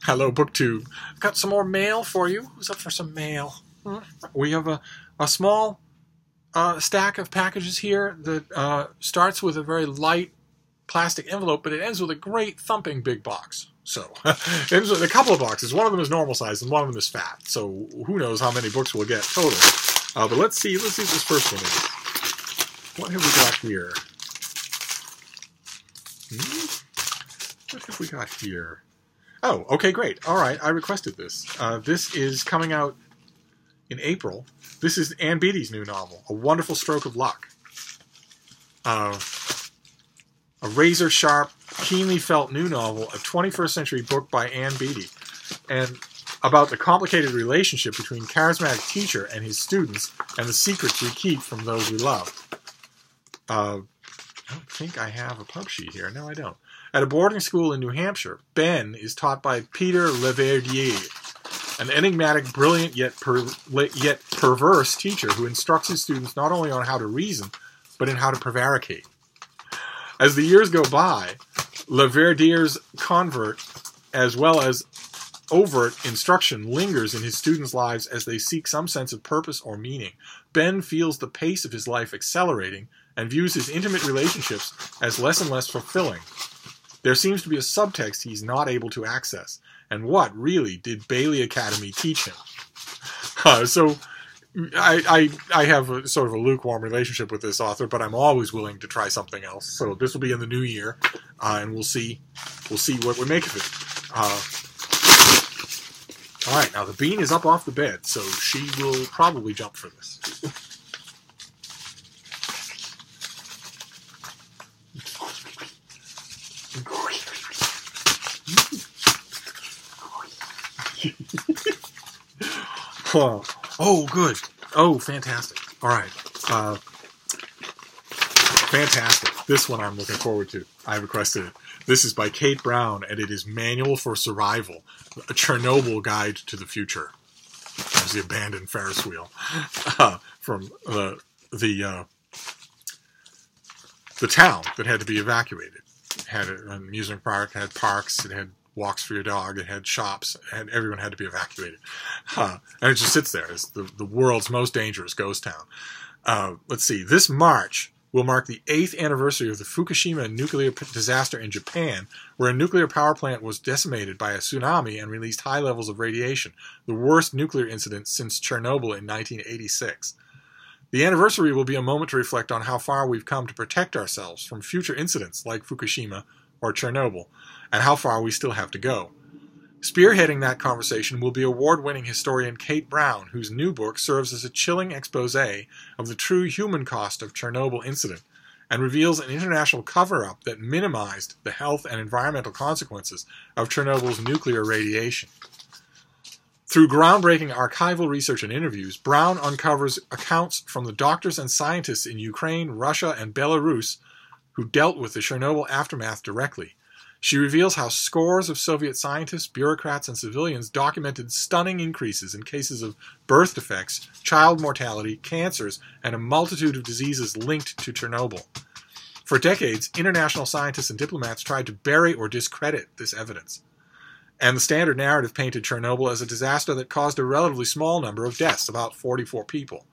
Hello, BookTube. Got some more mail for you. Who's up for some mail? We have a small stack of packages here that starts with a very light plastic envelope, but it ends with a great thumping big box. So, it ends with a couple of boxes. One of them is normal size and one of them is fat. So, who knows how many books we'll get total. But let's see what this first one is. What have we got here? What have we got here? Oh, okay, great. All right, I requested this. This is coming out in April. This is Ann Beattie's new novel, A Wonderful Stroke of Luck. A razor-sharp, keenly felt new novel, a 21st century book by Ann Beattie, and about the complicated relationship between charismatic teacher and his students and the secrets we keep from those we love. I don't think I have a pub sheet here. No, I don't. At a boarding school in New Hampshire, Ben is taught by Peter Leverdier, an enigmatic, brilliant, yet perverse teacher who instructs his students not only on how to reason, but in how to prevaricate. As the years go by, Leverdier's convert, as well as overt instruction, lingers in his students' lives as they seek some sense of purpose or meaning. Ben feels the pace of his life accelerating and views his intimate relationships as less and less fulfilling. There seems to be a subtext he's not able to access. And what, really, did Bailey Academy teach him? So, I have a sort of a lukewarm relationship with this author, but I'm always willing to try something else. So this will be in the new year, and we'll see what we make of it. All right, now the bean is up off the bed, so she will probably jump for this. Oh, good. Oh, fantastic. All right. Fantastic. This one I'm looking forward to. I requested it. This is by Kate Brown, and it is Manual for Survival, a Chernobyl Guide to the Future. There's the abandoned Ferris wheel from the town that had to be evacuated. It had an amusement park, it had parks, it had walks for your dog, it had shops, and everyone had to be evacuated. And it just sits there as the world's most dangerous ghost town. Let's see, this March will mark the 8th anniversary of the Fukushima nuclear disaster in Japan, where a nuclear power plant was decimated by a tsunami and released high levels of radiation, the worst nuclear incident since Chernobyl in 1986. The anniversary will be a moment to reflect on how far we've come to protect ourselves from future incidents like Fukushima or Chernobyl, and how far we still have to go. Spearheading that conversation will be award-winning historian Kate Brown, whose new book serves as a chilling expose of the true human cost of Chernobyl incident, and reveals an international cover-up that minimized the health and environmental consequences of Chernobyl's nuclear radiation. Through groundbreaking archival research and interviews, Brown uncovers accounts from the doctors and scientists in Ukraine, Russia, and Belarus who dealt with the Chernobyl aftermath directly. She reveals how scores of Soviet scientists, bureaucrats, and civilians documented stunning increases in cases of birth defects, child mortality, cancers, and a multitude of diseases linked to Chernobyl. For decades, international scientists and diplomats tried to bury or discredit this evidence. And the standard narrative painted Chernobyl as a disaster that caused a relatively small number of deaths, about 44 people,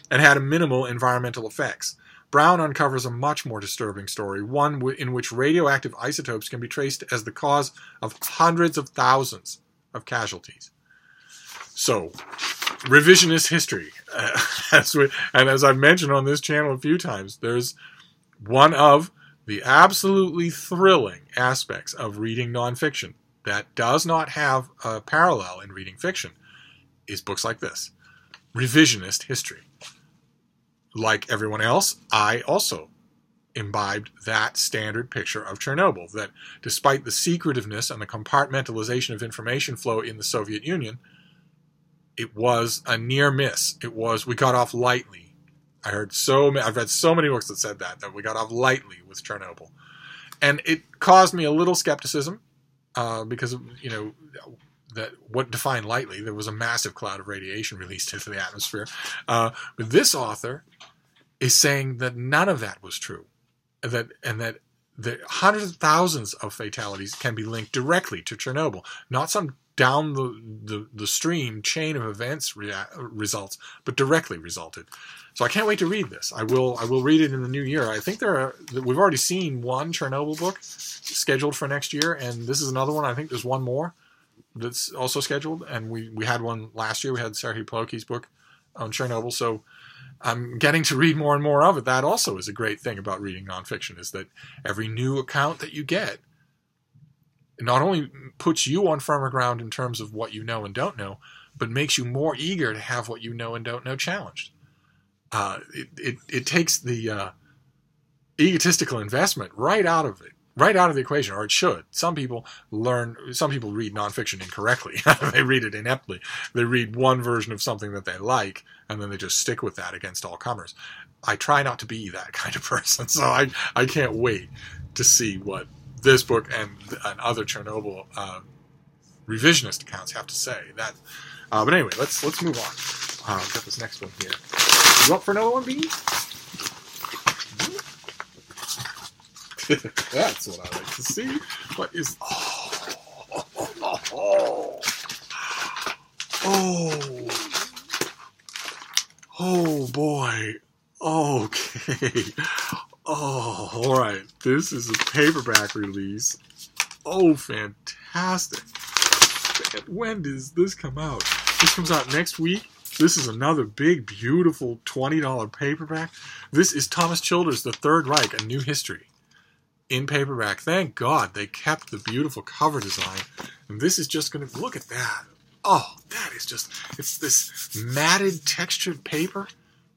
and had minimal environmental effects. Brown uncovers a much more disturbing story, one in which radioactive isotopes can be traced as the cause of hundreds of thousands of casualties. So, revisionist history. And as I've mentioned on this channel a few times, there's one of the absolutely thrilling aspects of reading nonfiction that does not have a parallel in reading fiction is books like this. Revisionist history. Like everyone else, I also imbibed that standard picture of Chernobyl, that despite the secretiveness and the compartmentalization of information flow in the Soviet Union, it was a near miss. We got off lightly. I've read so many books that said that we got off lightly with Chernobyl. And it caused me a little skepticism, because of, that what defined lightly, there was a massive cloud of radiation released into the atmosphere. But this author is saying that none of that was true, and that the hundreds of thousands of fatalities can be linked directly to Chernobyl, not some down the stream chain of events results, but directly resulted. So I can't wait to read this. I will read it in the new year. I think we've already seen one Chernobyl book scheduled for next year, and this is another one. I think there's one more that's also scheduled, and we had one last year. We had Serhiy Ploki's book on Chernobyl, so I'm getting to read more and more of it. That also is a great thing about reading nonfiction, is that every new account that you get not only puts you on firmer ground in terms of what you know and don't know, but makes you more eager to have what you know and don't know challenged. It takes the egotistical investment right out of the equation, or it should. Some people read nonfiction incorrectly. They read it ineptly. They read one version of something that they like, and then they just stick with that against all comers. I try not to be that kind of person, so I can't wait to see what this book and other Chernobyl revisionist accounts have to say. But anyway, let's move on. Get this next one here. You up for another one, Bean? That's what I like to see. What is... Oh boy. Okay. Oh, all right. This is a paperback release. Oh, fantastic. When does this come out? This comes out next week. This is another big, beautiful $20 paperback. This is Thomas Childers' The Third Reich, A New History, in paperback. Thank God they kept the beautiful cover design. And this is just going to... Look at that. Oh, that is just... It's this matted, textured paper.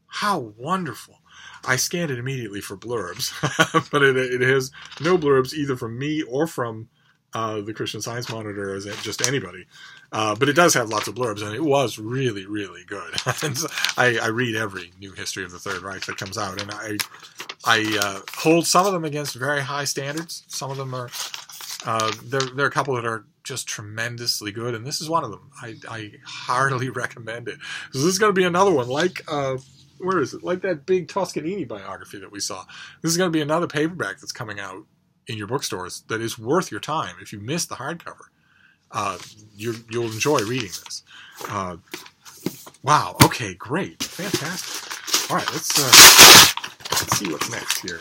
How wonderful. I scanned it immediately for blurbs, but it has no blurbs either from me or from the Christian Science Monitor, or just anybody. But it does have lots of blurbs, and it was really, really good. And so I read every new history of the Third Reich that comes out, and I hold some of them against very high standards. Some of them are there are a couple that are just tremendously good, and this is one of them. I heartily recommend it. So this is going to be another one, like where is it? Like that big Toscanini biography that we saw. This is going to be another paperback that's coming out in your bookstores that is worth your time. If you missed the hardcover, you'll enjoy reading this. Wow. Okay. Great. Fantastic. All right. Let's see what's next here.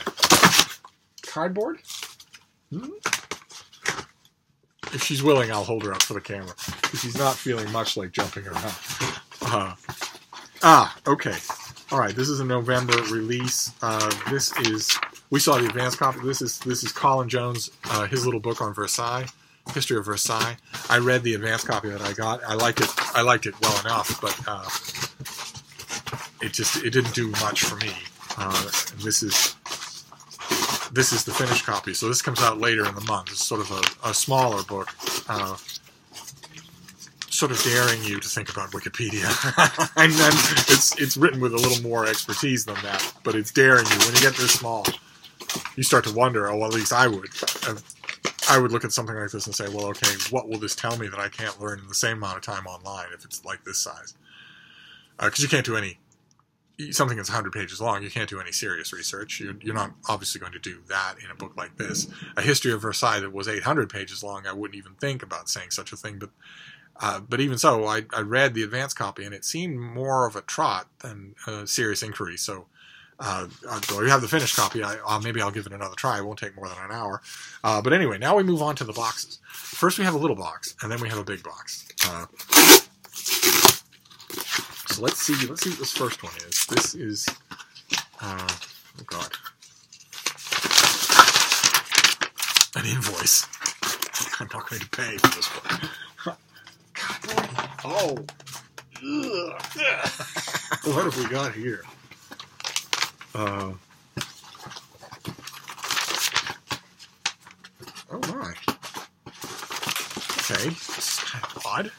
Cardboard. If she's willing, I'll hold her up for the camera. If she's not feeling much like jumping around. Okay. All right. This is a November release. We saw the advance copy. This is Colin Jones, his little book on Versailles, History of Versailles. I read the advance copy that I got. I liked it well enough, but it didn't do much for me. This is the finished copy. So this comes out later in the month. It's sort of a smaller book, sort of daring you to think about Wikipedia. And then it's written with a little more expertise than that, but it's daring you. When you get this small, you start to wonder, at least I would. I would look at something like this and say, well, okay, what will this tell me that I can't learn in the same amount of time online if it's like this size? Because you can't do something that's 100 pages long, you can't do any serious research. You're not obviously going to do that in a book like this. A History of Versailles that was 800 pages long, I wouldn't even think about saying such a thing, but even so, I read the advance copy, and it seemed more of a trot than a serious inquiry. So, you have the finished copy. Maybe I'll give it another try. It won't take more than an hour. But anyway, now we move on to the boxes. First, we have a little box, and then we have a big box. So let's see what this first one is. This is, oh God, an invoice. I'm not going to pay for this one. Oh, what have we got here? Oh my. Okay, this is kind of odd.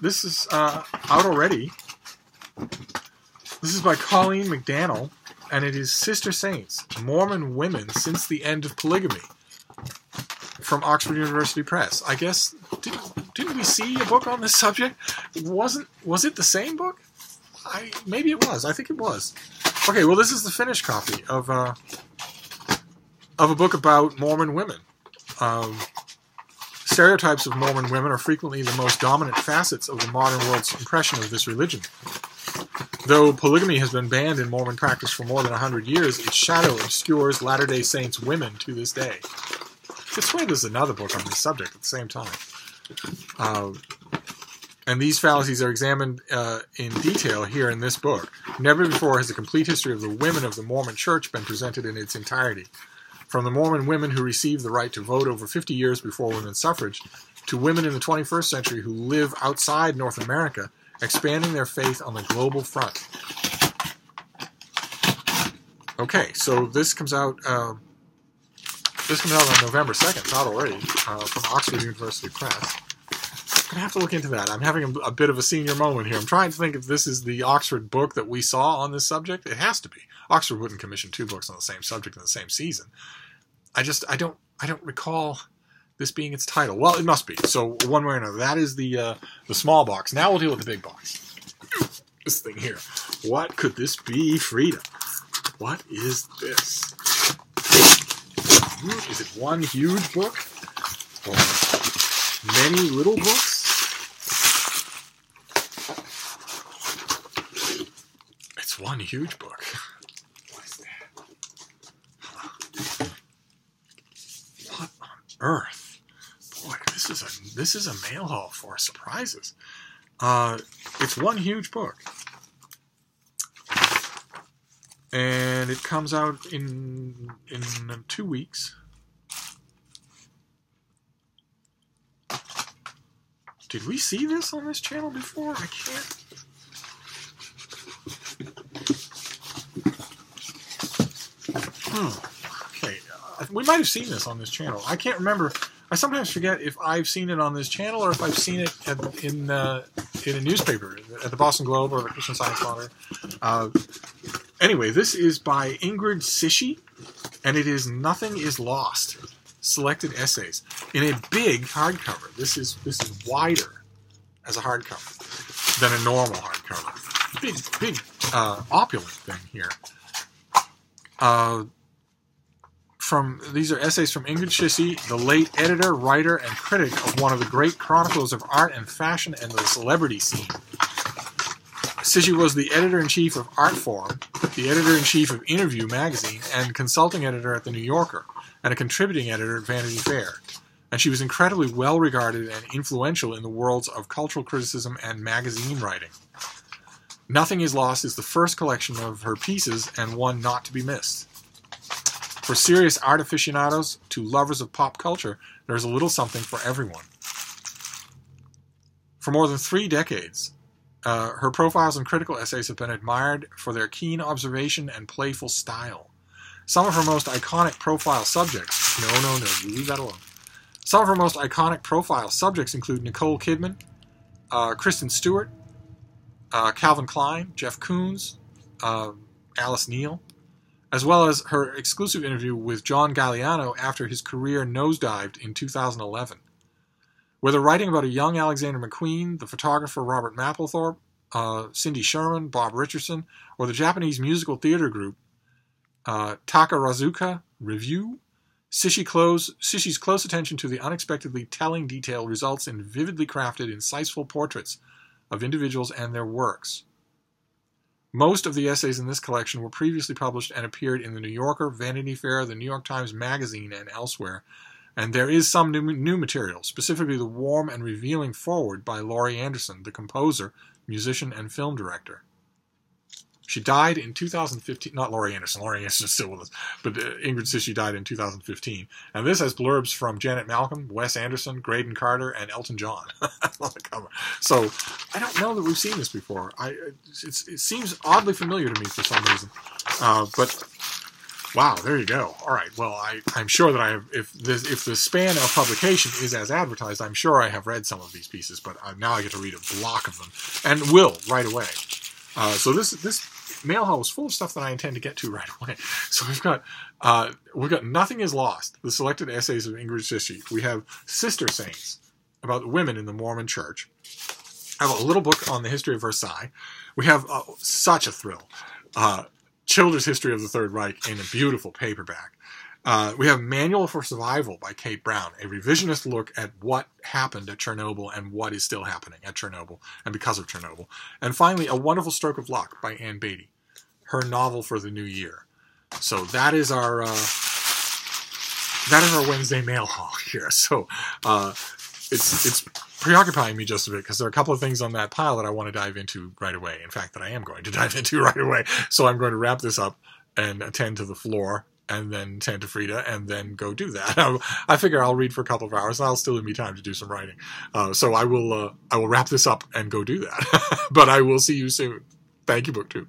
This is out already. This is by Colleen McDonald, and it is Sister Saints, Mormon Women Since the End of Polygamy, from Oxford University Press. I guess, didn't we see a book on this subject? Was it the same book? Maybe it was. I think it was. Okay, well, this is the finished copy of of a book about Mormon women. Stereotypes of Mormon women are frequently the most dominant facets of the modern world's impression of this religion. Though polygamy has been banned in Mormon practice for more than 100 years, its shadow obscures Latter-day Saints women to this day. I swear there's another book on this subject at the same time. And these fallacies are examined in detail here in this book. Never before has a complete history of the women of the Mormon Church been presented in its entirety. From the Mormon women who received the right to vote over 50 years before women's suffrage, to women in the 21st century who live outside North America, expanding their faith on the global front. Okay, so this comes out. This comes out on November 2nd. It's out already from Oxford University Press. I'm gonna have to look into that. I'm having a bit of a senior moment here. I'm trying to think if this is the Oxford book that we saw on this subject. It has to be. Oxford wouldn't commission 2 books on the same subject in the same season. I don't recall this being its title. Well, it must be. So one way or another, that is the small box. Now we'll deal with the big box. This thing here. What could this be, Frida? What is this? Is it one huge book or many little books? It's one huge book. What is that? What on earth? Boy, this is a mail haul for surprises. It's one huge book. And it comes out in 2 weeks. Did we see this on this channel before? I can't. Okay, we might have seen this on this channel. I can't remember. I sometimes forget if I've seen it on this channel or if I've seen it in a newspaper, at the Boston Globe or the Christian Science Monitor. Anyway, this is by Ingrid Sishi, and it is Nothing is Lost, Selected Essays, in a big hardcover. This is wider as a hardcover than a normal hardcover. Big, opulent thing here. These are essays from Ingrid Sishi, the late editor, writer, and critic of one of the great chronicles of art and fashion and the celebrity scene. Sishi was the editor-in-chief of Artforum, the editor-in-chief of Interview magazine, and consulting editor at The New Yorker, and a contributing editor at Vanity Fair. And she was incredibly well-regarded and influential in the worlds of cultural criticism and magazine writing. Nothing is Lost is the first collection of her pieces and one not to be missed. For serious art aficionados to lovers of pop culture, there is a little something for everyone. For more than 3 decades, her profiles and critical essays have been admired for their keen observation and playful style. Some of her most iconic profile subjects... No, you leave that alone. Some of her most iconic profile subjects include Nicole Kidman, Kristen Stewart, Calvin Klein, Jeff Koons, Alice Neal, as well as her exclusive interview with John Galliano after his career nosedived in 2011. Whether writing about a young Alexander McQueen, the photographer Robert Mapplethorpe, Cindy Sherman, Bob Richardson, or the Japanese musical theater group Takarazuka Review, Sishi's close attention to the unexpectedly telling detail results in vividly crafted, insightful portraits of individuals and their works. Most of the essays in this collection were previously published and appeared in The New Yorker, Vanity Fair, the New York Times Magazine, and elsewhere. And there is some new material, specifically the warm and revealing foreword by Laurie Anderson, the composer, musician, and film director. She died in 2015. Not Laurie Anderson is still with us, but Ingrid Sishi died in 2015. And this has blurbs from Janet Malcolm, Wes Anderson, Graydon Carter, and Elton John on the cover. So I don't know that we've seen this before. It seems oddly familiar to me for some reason. But wow, there you go. All right. Well, I'm sure that I have. If the span of publication is as advertised, I'm sure I have read some of these pieces. But now I get to read a block of them, and will right away. So this mail haul was full of stuff that I intend to get to right away. So we've got Nothing is Lost, the selected essays of Ingrid Sishi. We have Sister Saints, about women in the Mormon Church. I have a little book on the history of Versailles. We have such a thrill. Children's History of the Third Reich in a beautiful paperback. We have Manual for Survival by Kate Brown, a revisionist look at what happened at Chernobyl and what is still happening at Chernobyl and because of Chernobyl. And finally, A Wonderful Stroke of Luck by Ann Beatty, her novel for the new year. So that is our Wednesday mail haul here. So it's preoccupying me just a bit because there are a couple of things on that pile that I want to dive into right away. In fact, that I am going to dive into right away. So I'm going to wrap this up and attend to the floor, and then tend to Frida, and then go do that. I figure I'll read for a couple of hours, and I'll still give me time to do some writing. So I will wrap this up and go do that. But I will see you soon. Thank you, BookTube.